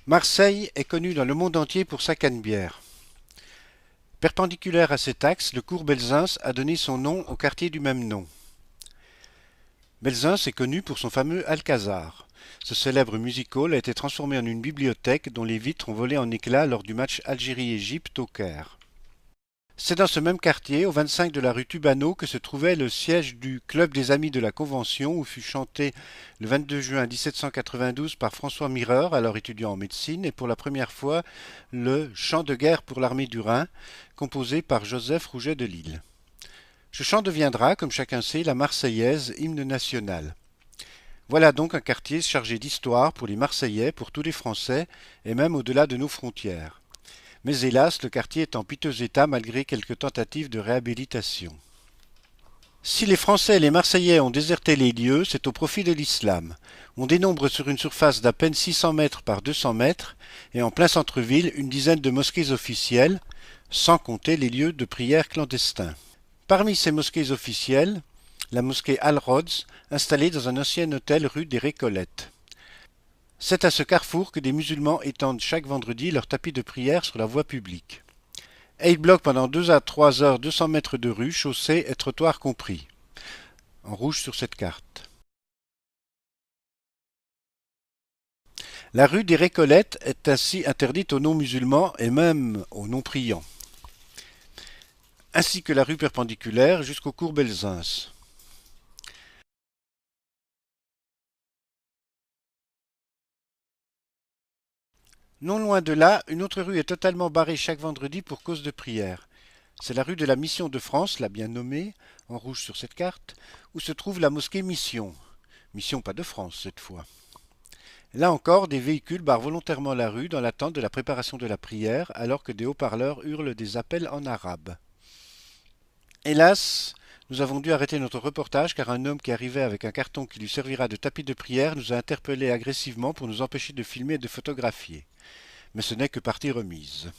Marseille est connue dans le monde entier pour sa canebière. Perpendiculaire à cet axe, le cours Belzunce a donné son nom au quartier du même nom. Belzunce est connu pour son fameux Alcazar. Ce célèbre music hall a été transformé en une bibliothèque dont les vitres ont volé en éclats lors du match Algérie-Égypte au Caire. C'est dans ce même quartier, au 25 de la rue Tubano, que se trouvait le siège du Club des Amis de la Convention, où fut chanté le 22 juin 1792 par François Mireur, alors étudiant en médecine, et pour la première fois le Chant de guerre pour l'armée du Rhin, composé par Joseph Rouget de Lille. Ce chant deviendra, comme chacun sait, la Marseillaise, hymne national. Voilà donc un quartier chargé d'histoire pour les Marseillais, pour tous les Français, et même au-delà de nos frontières. Mais hélas, le quartier est en piteux état malgré quelques tentatives de réhabilitation. Si les Français et les Marseillais ont déserté les lieux, c'est au profit de l'islam. On dénombre sur une surface d'à peine 600 mètres par 200 mètres, et en plein centre-ville, une dizaine de mosquées officielles, sans compter les lieux de prière clandestins. Parmi ces mosquées officielles, la mosquée Al-Rods, installée dans un ancien hôtel rue des Récollettes. C'est à ce carrefour que des musulmans étendent chaque vendredi leur tapis de prière sur la voie publique. Et ils bloquent pendant 2 à 3 heures 200 mètres de rue, chaussées et trottoirs compris, en rouge sur cette carte. La rue des Récollettes est ainsi interdite aux non-musulmans et même aux non-priants, ainsi que la rue perpendiculaire jusqu'au cours Belzunce. Non loin de là, une autre rue est totalement barrée chaque vendredi pour cause de prière. C'est la rue de la Mission de France, la bien nommée, en rouge sur cette carte, où se trouve la mosquée Mission. Mission pas de France cette fois. Là encore, des véhicules barrent volontairement la rue dans l'attente de la préparation de la prière, alors que des haut-parleurs hurlent des appels en arabe. Hélas, nous avons dû arrêter notre reportage car un homme qui arrivait avec un carton qui lui servira de tapis de prière nous a interpellés agressivement pour nous empêcher de filmer et de photographier. Mais ce n'est que partie remise.